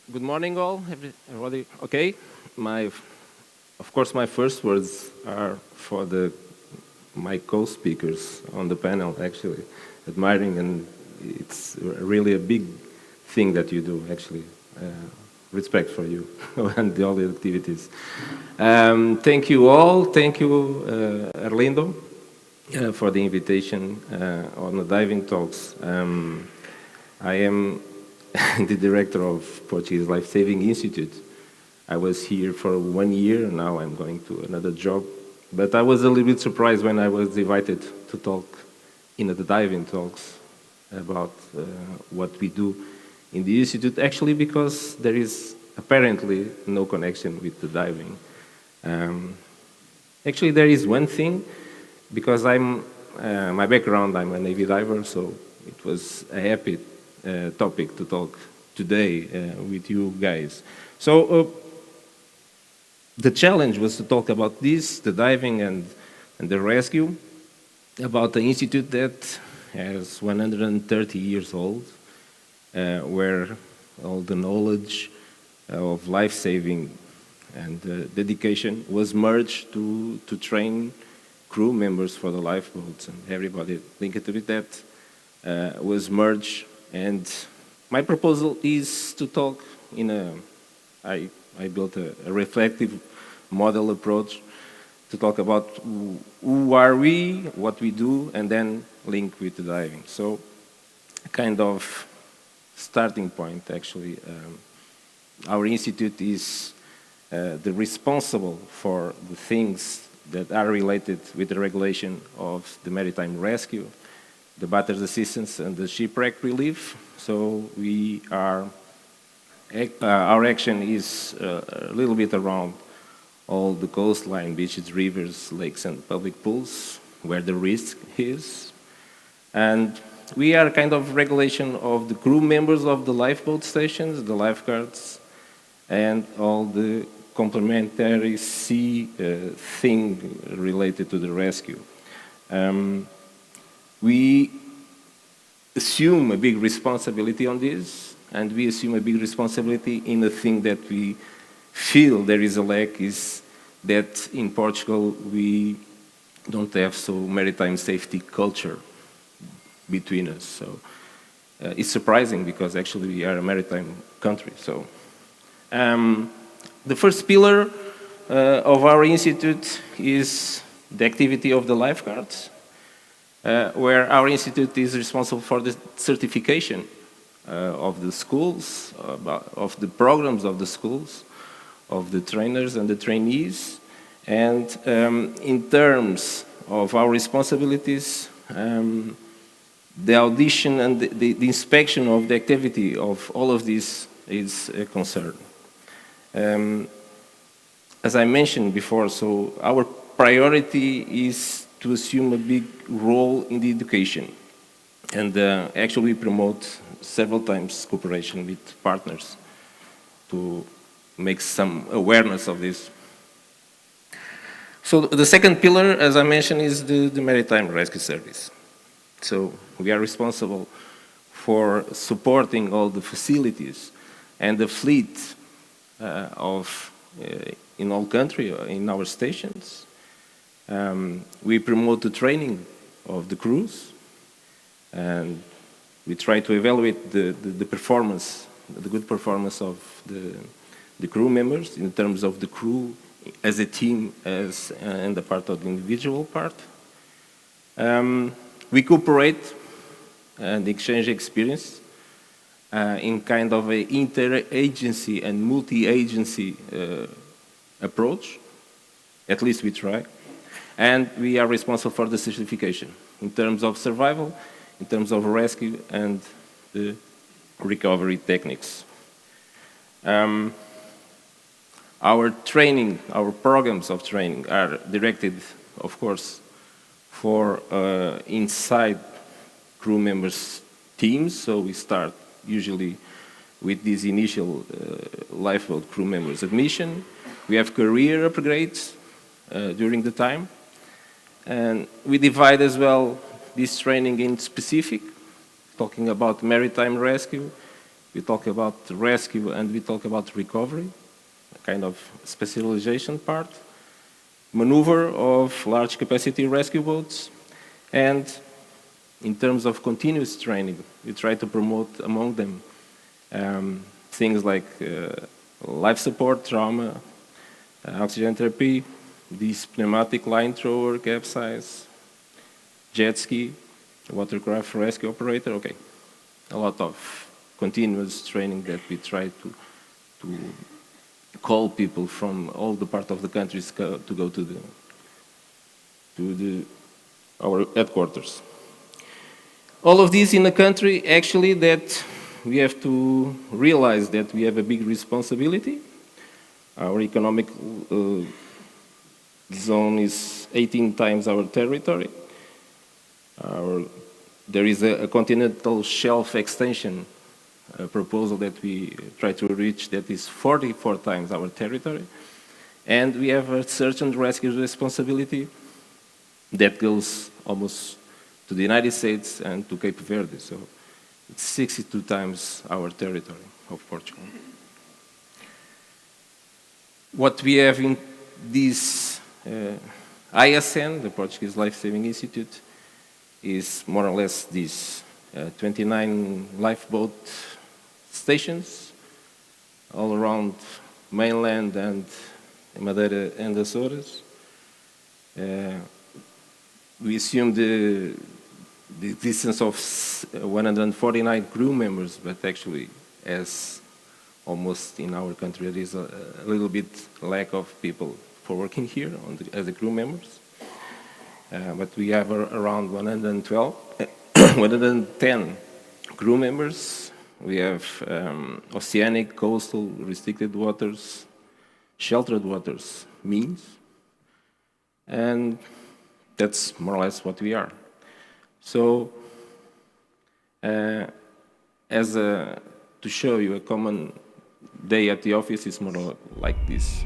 Good morning, all. Everybody, okay? Of course, my first words are for my co-speakers on the panel. Actually, admiring, and it's really a big thing that you do. Actually, respect for you and all the activities. Thank you all. Thank you, Arlindo, for the invitation on the diving talks. I am the director of Portuguese Life Saving Institute. I was here for 1 year, and now I'm going to another job. But I was a little bit surprised when I was invited to talk in the diving talks about what we do in the institute, actually because there is apparently no connection with the diving. Actually, there is one thing, because my background, I'm a Navy diver, so it was a happy topic to talk today with you guys. So the challenge was to talk about this, the diving and the rescue, about the institute that is 130 years old, where all the knowledge of life-saving and dedication was merged to train crew members for the lifeboats, and everybody linked to it that was merged. And my proposal is to talk I built a reflective model approach to talk about who are we, what we do, and then link with the diving. So a kind of starting point, actually. Our institute is the responsible for the things that are related with the regulation of the maritime rescue, the battered assistance, and the shipwreck relief. So our action is a little bit around all the coastline, beaches, rivers, lakes, and public pools, where the risk is. And we are kind of regulation of the crew members of the lifeboat stations, the lifeguards, and all the complementary sea thing related to the rescue. We assume a big responsibility on this, and we assume a big responsibility in the thing that we feel there is a lack, is that in Portugal we don't have so maritime safety culture between us. So it's surprising because actually we are a maritime country. So the first pillar of our institute is the activity of the lifeguards, where our institute is responsible for the certification of the schools, of the programs of the schools, of the trainers and the trainees. And in terms of our responsibilities, the audition and the inspection of the activity of all of this is a concern. As I mentioned before, so our priority is to assume a big role in the education. And actually we promote several times cooperation with partners to make some awareness of this. So the second pillar, as I mentioned, is the Maritime Rescue Service. So we are responsible for supporting all the facilities and the fleet in all country, in our stations. We promote the training of the crews, and we try to evaluate the performance, the good performance of the crew members in terms of the crew as a team, and the part of the individual part. We cooperate and exchange experience in kind of an inter-agency and multi-agency approach. At least we try. And we are responsible for the certification in terms of survival, in terms of rescue, and the recovery techniques. Our training, our programs of training are directed, of course, for inside crew members' teams. So we start usually with these initial lifeboat crew members admission. We have career upgrades during the time. And we divide as well this training in specific, talking about maritime rescue. we talk about rescue, and we talk about recovery, a kind of specialization part, maneuver of large capacity rescue boats, and in terms of continuous training, we try to promote among them things like life support, trauma, oxygen therapy, this pneumatic line thrower, capsize, jet ski, watercraft rescue operator, okay. A lot of continuous training that we try to call people from all the part of the countries to go to our headquarters. All of this in a country actually that we have to realize that we have a big responsibility. Our economic zone is 18 times our territory. There is a continental shelf extension proposal that we try to reach that is 44 times our territory. And we have a search and rescue responsibility that goes almost to the United States and to Cape Verde. So it's 62 times our territory of Portugal. What we have in this ISN, the Portuguese Life Saving Institute, is more or less these 29 lifeboat stations all around mainland and Madeira and Azores. We assume the existence of 149 crew members, but actually, as almost in our country, there is a little bit lack of people for working here as the crew members. But we have around 110 crew members. We have oceanic, coastal, restricted waters, sheltered waters means, and that's more or less what we are. So, to show you a common day at the office is more like this.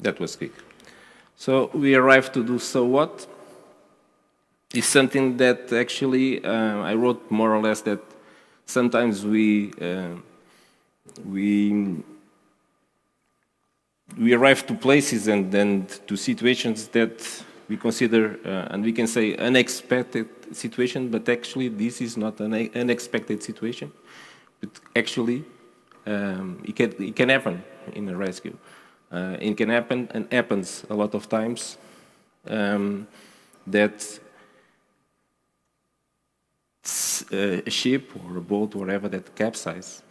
That was quick. So we arrived to do so what? It's something that actually I wrote more or less that sometimes we arrive to places and then to situations that we consider and we can say unexpected situation, but actually this is not an unexpected situation. But actually it can happen in a rescue. It can happen and happens a lot of times that a ship or a boat, whatever, that capsize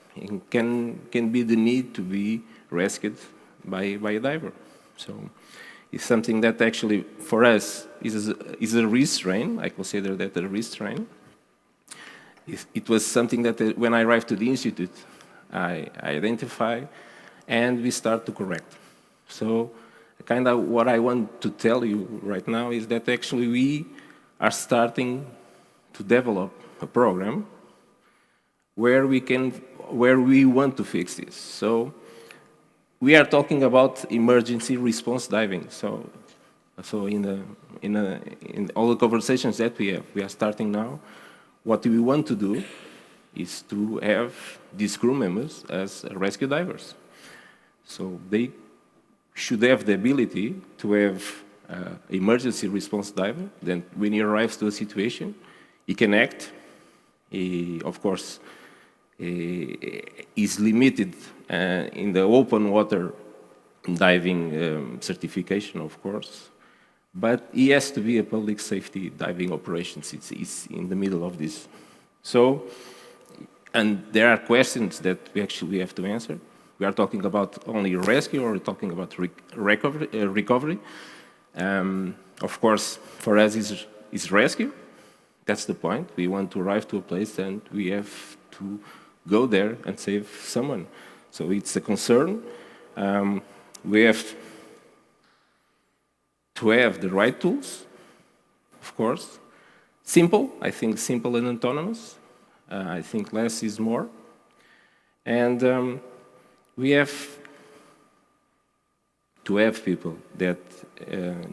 can be the need to be rescued by a diver. So it's something that actually for us is a restraint. I consider that a restraint. It was something that when I arrived to the institute, I identify and we start to correct. So kind of what I want to tell you right now is that actually we are starting to develop a program where we want to fix this. So we are talking about emergency response diving. So in all the conversations that we are starting now. What we want to do is to have these crew members as rescue divers. So they should have the ability to have emergency response diver. Then when he arrives to a situation, he can act. He, of course, is limited in the open water diving certification, of course. But he has to be a public safety diving operations. It's in the middle of this. So, and there are questions that we actually have to answer. We are talking about only rescue, or we're talking about recovery. Of course, for us, is rescue. That's the point. We want to arrive to a place and we have to go there and save someone. So it's a concern. We have to have the right tools, of course. Simple, I think simple and autonomous. I think less is more. And we have to have people that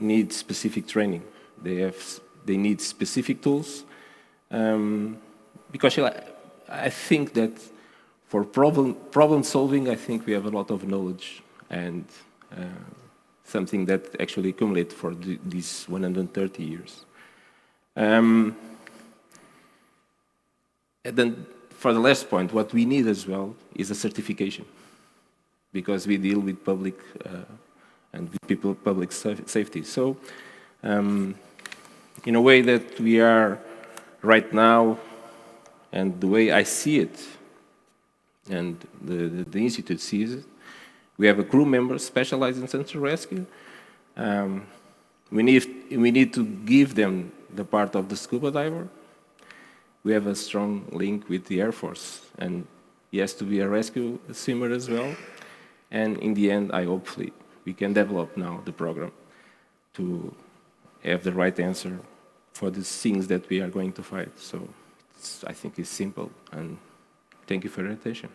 need specific training. They need specific tools, because I think that for problem solving, I think we have a lot of knowledge and something that actually accumulates for these 130 years. And then for the last point, what we need as well is a certification, because we deal with public and with people public safety. So in a way that we are right now, and the way I see it, and the Institute sees it, we have a crew member specialized in search and rescue. We need to give them the part of the scuba diver. We have a strong link with the Air Force, and he has to be a rescue swimmer as well. And in the end, hopefully, we can develop now the program to have the right answer for the things that we are going to fight. So I think it's simple, and thank you for your attention.